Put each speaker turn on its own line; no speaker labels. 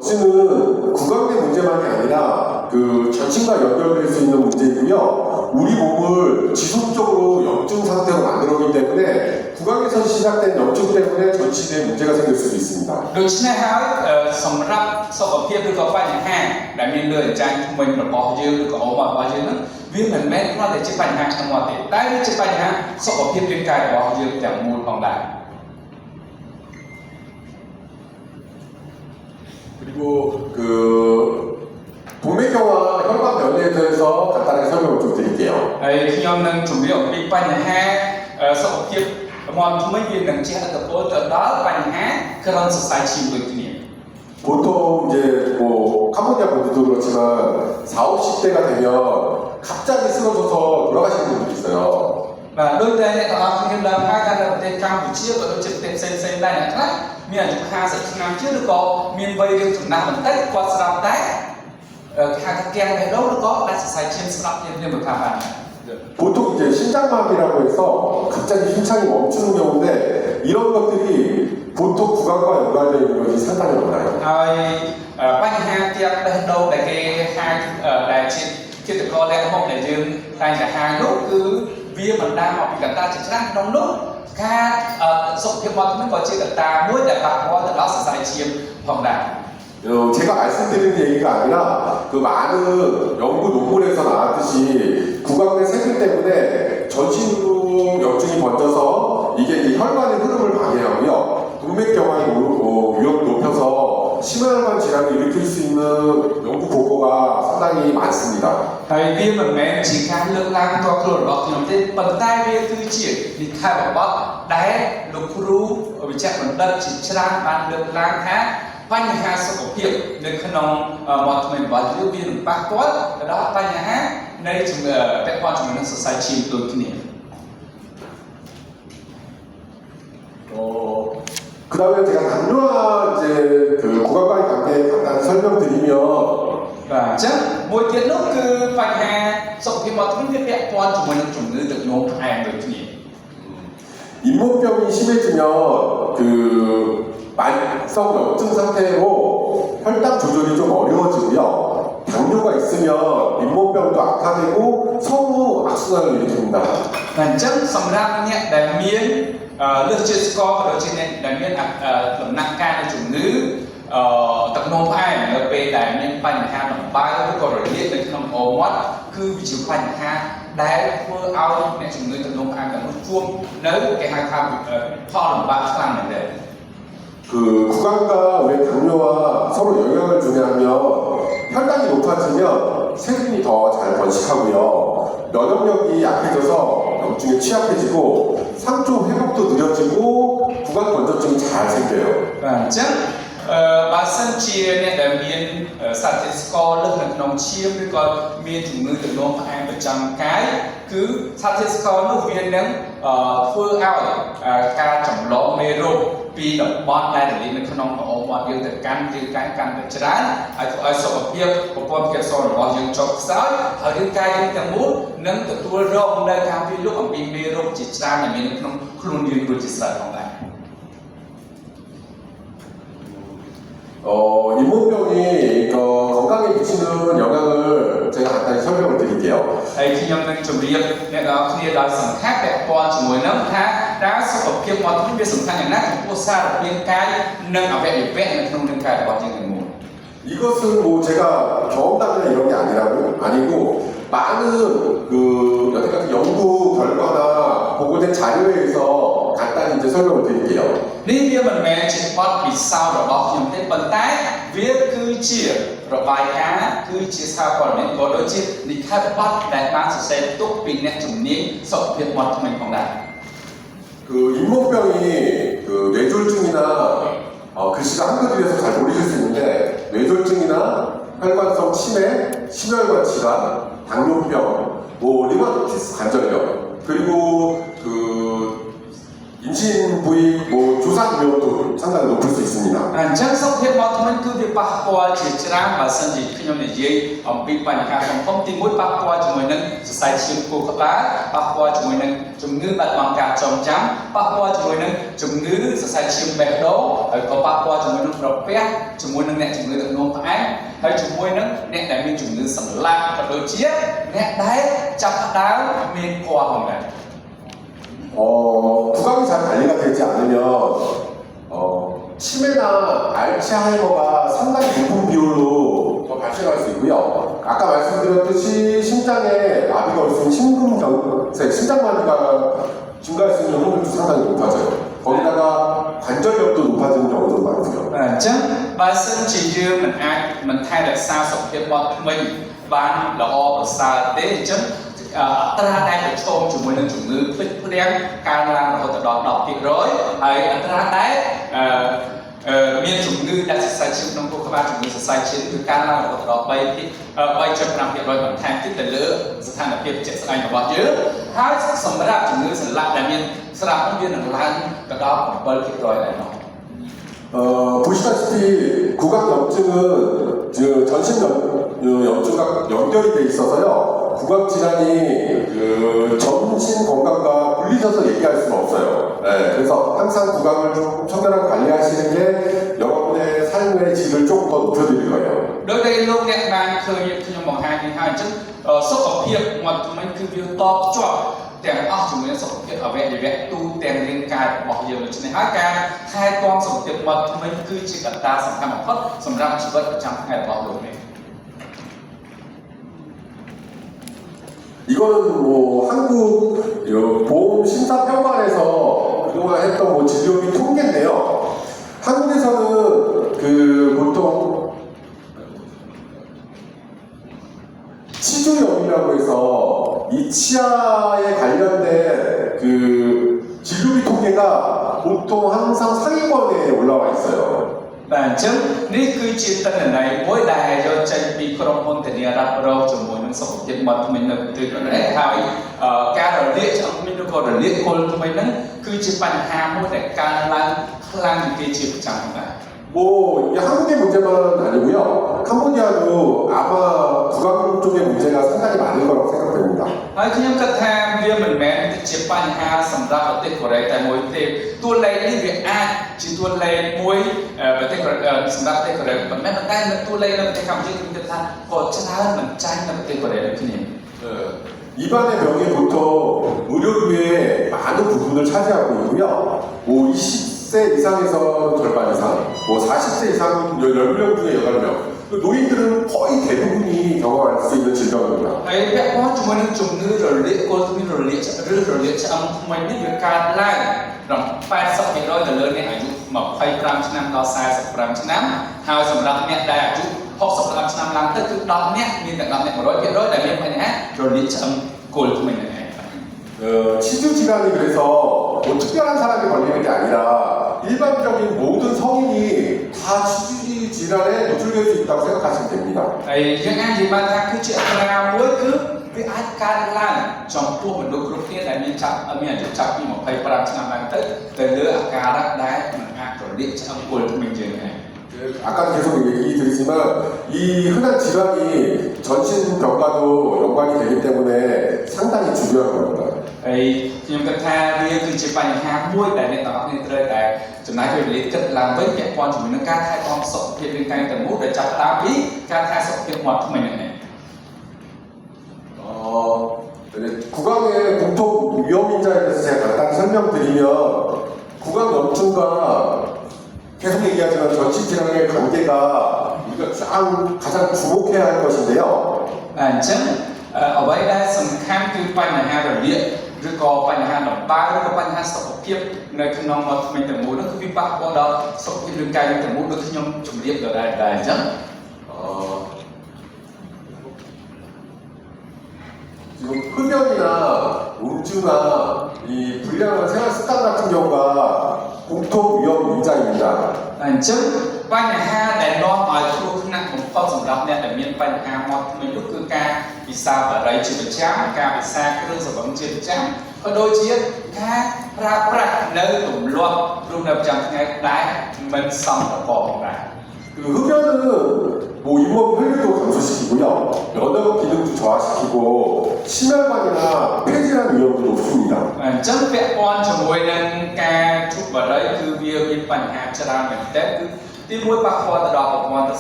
염증은 구강 내 문제만이 아니라 그 전신과 연결될 수 있는 문제이고요. 우리 몸을 지속적으로 염증 상태로 만들어오기 때문에 구강에서 시작된 염증 때문에 전신에 문제가 생길 수도 있습니다.
ដូច្នេះហើយសម្រាប់សុខភាពឬក៏បញ្ហាដែលមានលើអញ្ចាញធ្មេញរបស់យើងឬក៏អូម៉ារបស់យើងហ្នឹងវាមិនមែនគ្រាន់តែជាបញ្ហាក្នុងមាត់ទេតែវាជាបញ្ហាសុខភាពរាងកាយរបស់យើងទាំងមូលផងដែរ
그리고 그 동맥경화 혈관 변이에 대해서 간단하게 설명을 좀 드릴게요.
ហើយខ្ញុំនឹងជម្រាបអំពីបញ្ហាសុខភាពមាត់ធ្មេញវានឹងជះឥទ្ធិពលទៅដល់បញ្ហាក្រឹងសរសៃឈាមដូចគ្នា
보통 이제 뭐 캄보디아 분들도 그렇지만 40, 50대가 되면 갑자기 쓰러져서 돌아가시는 분들이 있어요.
បាទដូចតែអ្នកទាំងអស់គ្នាដឹងហើយថានៅប្រទេសកម្ពុជាក៏ដូចជាប្រទេសផ្សេងៗដែរអ្នកខ្លះមានអាយុ50ឆ្នាំជាងឬក៏មានវ័យរៀងចំណាស់បន្តិចគាត់ស្លាប់ដែរគេហៅថាគាំងបេះដូងឬក៏ដាច់សរសៃឈាមស្លាប់ជាមិនថាបាន
보통 이제 심장마비라고 해서 갑자기 심장이 멈추는 경우인데 이런 것들이 보통 구강과 연관되어 있는 것이 상당히 많아요.
ហើយបញ្ហាគាំងបេះដូងដែលគេហៅដែលជាគិតកលដែលមកដែលយើងតែងតែហៅនោះគឺវាបណ្ដាលមកពីកត្តាជាច្រើនក្នុងនោះការសុខភាពមាត់ធ្មេញក៏ជាកត្តាមួយដែលប៉ះពាល់ទៅដល់សរសៃឈាមផងដែរ
제가 말씀드리는 얘기가 아니라 그 많은 연구 논문에서 나왔듯이 구강내 세균 때문에 전신으로 염증이 번져서 이게 이제 혈관의 흐름을 방해하고요. 동맥경화의 위험을 높여서 심혈관 질환을 일으킬 수 있는 연구 보고가 상당히 많습니다.
ហើយវាមិនមែនជាការលើកឡើងផ្ទាល់ខ្លួនរបស់ខ្ញុំទេប៉ុន្តែវាគឺជានិក្ខេបបទដែលលោកគ្រូវិជ្ជបណ្ឌិតជាច្រើនបានលើកឡើងថាបញ្ហាសុខភាពនៅក្នុងមាត់ធ្មេញរបស់យើងវានឹងប៉ះពាល់ទៅដល់បញ្ហានៃជំងឺពាក់ព័ន្ធជាមួយនឹងសរសៃឈាមដូចគ្នា
그다음에 제가 당뇨와 이제 그 구강과의 관계에 간단히 설명드리면
បាទអញ្ចឹងមួយទៀតនោះគឺបញ្ហាសុខភាពមាត់ធ្មេញវាពាក់ព័ន្ធជាមួយនឹងជំងឺទឹកនោមផ្អែមដូចគ្នា
잇몸병이 심해지면 그 만성 염증 상태로 혈당 조절이 좀 어려워지고요. 당뇨가 있으면 잇몸병도 악화되고 성후 악순환을 일으킵니다.
តែអញ្ចឹងសម្រាប់អ្នកដែលមានលើសជាតិស្ករក៏ដូចជាអ្នកដែលមានដំណាក់កាលនៃជំងឺទឹកនោមផ្អែមនៅពេលដែលមានបញ្ហាដំបៅឬក៏រលាកនៅក្នុងអូរមាត់គឺវាជាបញ្ហាដែលធ្វើឲ្យអ្នកជំងឺទឹកនោមផ្អែមទាំងនោះជួបនៅគេហៅថាផលលំបាកខ្លាំងមែនទែន
그 구강과 우리 당뇨와 서로 영향을 주냐면 혈당이 높아지면 세균이 더 잘 번식하고요. 면역력이 약해져서 염증에 취약해지고 상조 회복도 느려지고 구강 건조증이 잘 생겨요.
បាទអញ្ចឹងបើសិនជាអ្នកដែលមានសារធាតុស្ករលើសនៅក្នុងឈាមឬក៏មានជំងឺទឹកនោមផ្អែមប្រចាំកាយគឺសារធាតុស្ករនោះវានឹងធ្វើឲ្យការចម្លងមេរោគពីតំបន់ដែលរលាកនៅក្នុងក្រអូបមាត់យើងទៅកាន់រាងកាយកាន់តែច្រើនហើយធ្វើឲ្យសុខភាពប្រព័ន្ធភាពសរបស់យើងចុះខ្សោយហើយរាងកាយយើងទាំងមូលនឹងទទួលរងនៅការពីលុកអំពីមេរោគជាច្រើនដែលមាននៅក្នុងខ្លួនយើងដូចជាស្រេចផងដែរ
잇몸병이 건강에 미치는 영향을 제가 간단히 설명을 드릴게요.
ហើយខ្ញុំនឹងជម្រាបអ្នកនរគ្នាដោយសង្ខេបពាក់ព័ន្ធជាមួយនឹងថាតើសុខភាពមាត់ធ្មេញវាសំខាន់យ៉ាងណាចំពោះសារពាង្គកាយនិងអវយវៈនៅក្នុងរាងកាយរបស់យើងទាំងមូល
이것은 뭐 제가 경험담이나 이런 게 아니고 많은 그 여태까지 연구 결과나 보고된 자료에 의해서 간단히 이제 설명을 드릴게요.
នេះវាមិនមែនជាបទពិសោធន៍របស់ខ្ញុំទេប៉ុន្តែវាគឺជារបាយការណ៍គឺជាសារព័ត៌មានក៏ដូចជានិក្ខេបបទដែលបានសរសេរទុកពីអ្នកជំនាញសុខភាពមាត់ធ្មេញផងដែរ
그 잇몸병이 그 뇌졸중이나 글씨가 한글이라서 잘 모르실 수 있는데 뇌졸중이나 혈관성 치매, 심혈관 질환, 당뇨병, 뭐 리마티스 관절염 그리고 그 임신 부위 뭐 조산 위험도 상당히 높을 수 있습니다.
អញ្ចឹងសុខភាពមកថ្មីគឺវាប៉ះពាល់ជាច្រើនបើសិនជាខ្ញុំនិយាយអំពីបញ្ហាសង្គមទី1ប៉ះពាល់ជាមួយនឹងសរសៃឈាមខួរក្បាលប៉ះពាល់ជាមួយនឹងជំងឺបាត់បង់ការចងចាំប៉ះពាល់ជាមួយនឹងជំងឺសរសៃឈាមបេះដូងហើយក៏ប៉ះពាល់ជាមួយនឹងក្រពះជាមួយនឹងអ្នកជំងឺទឹកនោមផ្អែមហើយជាមួយនឹងអ្នកដែលមានជំងឺសន្លាក់ក៏ដូចជាអ្នកដែលចាប់ផ្ដើមមានគភ៌ផងដែរ
구강이 잘 관리가 되지 않으면 치매나 알츠하이머가 상당히 높은 비율로 더 발생할 수 있고요. 아까 말씀드렸듯이 심장에 마비가 올 수 있는 심장마비가 증가할 수 있는 확률도 상당히 높아져요. 거기다가 관절력도 높아지는 경우도 많고요.
អញ្ចឹងបើសិនជាយើងមិនអាចមិនថែរក្សាសុខភាពបត់ថ្មីបានល្អប្រសើរទេអញ្ចឹងអត្រាដែលប្រឈមជាមួយនឹងជំងឺភ្លេចភ្លាំងកើនឡើងរហូតដល់ 10% ហើយអត្រាដែលមានជំងឺដែលសរសៃឈាមក្នុងខួរក្បាលជំងឺសរសៃឈាមគឺកើនឡើងរហូតដល់ 3.5% បន្ថែមទៀតទៅលើស្ថានភាពជាក់ស្ដែងរបស់យើងហើយសម្រាប់ជំងឺសន្លាក់ដែលមានស្រាប់នោះវានឹងឡើងទៅដល់ 7% ដែរនោះ
보시다시피 구강염증은 전신 염증과 연결이 돼 있어서요. 구강 질환이 전신 건강과 분리져서 얘기할 수는 없어요. 네, 그래서 항상 구강을 좀 청결하게 관리하시는 게 여러분의 삶의 질을 조금 더 높여드릴 거예요.
ដោយដែលលោកអ្នកបានឃើញខ្ញុំបង្ហាញនេះហើយអញ្ចឹងសុខភាពមកថ្មីគឺវាតបជាប់ទាំងអស់ជាមួយសុខភាពអវយវៈទូទាំងរាងកាយរបស់យើងដូច្នេះហើយការថែទាំសុខភាពមកថ្មីគឺជាកត្តាសំខាន់បំផុតសម្រាប់ជីវិតប្រចាំថ្ងៃរបស់លោកអ្នក
이거는 뭐 한국 보험심사평가에서 그동안 했던 뭐 진료비 통계인데요. 한국에서는 보통 치주염이라고 해서 이 치아에 관련된 진료비 통계가 보통 항상 상위권에 올라와 있어요.
បាទអញ្ចឹងនេះគឺជាតនន័យមួយដែលយកចេញពីក្រុមហ៊ុនធានារ៉ាប់រងជាមួយនឹងសុខភាពមាត់ថ្មីនៅប្រទេសកូរ៉េហើយការរលាកឆ្អឹងថ្មីឬក៏រលាកគល់ថ្មីហ្នឹងគឺជាបញ្ហាមួយដែលកើនឡើងខ្លាំងជាងគេជាប្រចាំដែរ
뭐 이게 한국의 문제만 아니고요. 캄보디아도 아마 구강 쪽의 문제가 상당히 많을 거라고 생각됩니다.
ហើយខ្ញុំគិតថាវាមិនមែនជាបញ្ហាសម្រាប់ប្រទេសកូរ៉េតែមួយទេតួលេខនេះវាអាចជាតួលេខមួយប្រទេសកូរ៉េសម្រាប់ប្រទេសកូរ៉េប៉ុន្តែតួលេខនៅប្រទេសកម្ពុជាខ្ញុំគិតថាក៏ច្រើនមិនចាញ់នៅប្រទេសកូរ៉េដូចគ្នា
입안의 병이 보통 의료비의 많은 부분을 차지하고 있고요. 뭐 20세 이상에서 절반 이상, 뭐 40세 이상 10명 중에 8명. 노인들은 거의 대부분이 경험할 수 있는 질병입니다.
ហើយពាក់ព័ន្ធជាមួយនឹងជំងឺរលាកគល់មានរលាកឬរលាកឆ្អឹងថ្មីនេះវាកើតឡើងដល់ 80% ទៅលើអ្នកអាយុ25ឆ្នាំដល់45ឆ្នាំហើយសម្រាប់អ្នកដែលអាយុ65ឆ្នាំឡើងទៅគឺ10អ្នកមានតែ10អ្នក 100% ដែលមានបញ្ហារលាកឆ្អឹងគល់ថ្មីនេះ
치주 질환이 그래서 뭐 특별한 사람이 걸리는 게 아니라 일반적인 모든 성인이 다 치주 질환에 노출될 수 있다고 생각하시면 됩니다.
ហើយយើងអាចនិយាយបានថាគឺជាអត្រាមួយគឺវាអាចកើតឡើងចំពោះមនុស្សគ្រប់គ្នាដែលមានអាយុចាប់ពី25ឆ្នាំឡើងទៅលើអាការៈដែលមិនអាចរលាកឆ្អឹងគល់ថ្មីយើងដែរ
아까 계속 얘기 드리지만 이 흔한 질환이 전신병과도 연관이 되기 때문에 상당히 중요한 겁니다.
ហើយខ្ញុំគិតថាវាគឺជាបញ្ហាមួយដែលអ្នកទាំងអស់គ្នាត្រូវតែចំណាយពេលវេលាគិតឡើងវិញពាក់ព័ន្ធជាមួយនឹងការថែទាំសុខភាពរាងកាយទាំងមូលដែលចាប់ផ្ដើមពីការថែសុខភាពមាត់ថ្មីនេះ
구강의 공통 위험 인자에 대해서 제가 간단히 설명드리면 구강염증과 계속 얘기하지만 전신 질환의 관계가 우리가 가장 주목해야 할 것인데요.
អញ្ចឹងអ្វីដែលសំខាន់គឺបញ្ហារលាកឬក៏បញ្ហាដំបៅឬក៏បញ្ហាសុខភាពនៅក្នុងមាត់ថ្មីទាំងមូលនោះគឺវាប៉ះពាល់ដល់សុខភាពរាងកាយទាំងមូលដូចខ្ញុំជម្រាបដល់ដែរអញ្ចឹង
지금 흡연이나 음주나 이 불량한 생활 습관 같은 경우가 공통 위험 인자입니다.
អញ្ចឹងបញ្ហាដែលនាំឲ្យគ្រោះថ្នាក់បំផុតសម្រាប់អ្នកដែលមានបញ្ បញ្ហាមកមួយនោះគឺការពិសាបរិយជាប្រចាំការពិសាគ្រឿងសង្វឹងជាប្រចាំក៏ដូចជាការប្រើប្រាស់នៅទម្លាប់រស់នៅប្រចាំថ្ងៃដែលមិនសមប្រកបផងដែរ
그 흡연은 뭐 잇몸 혈류도 감소시키고요. 면역 기능도 저하시키고 심혈관이나 폐질환 위험도 높습니다.
អញ្ចឹងពាក់ព័ន្ធជាមួយនឹងការជប់បរិយគឺវាមានបញ្ហាច្រើនមែនទែនគឺទីមួយប៉ះពាល់ទៅដល់ប្រព័ន្ធប្រសាទ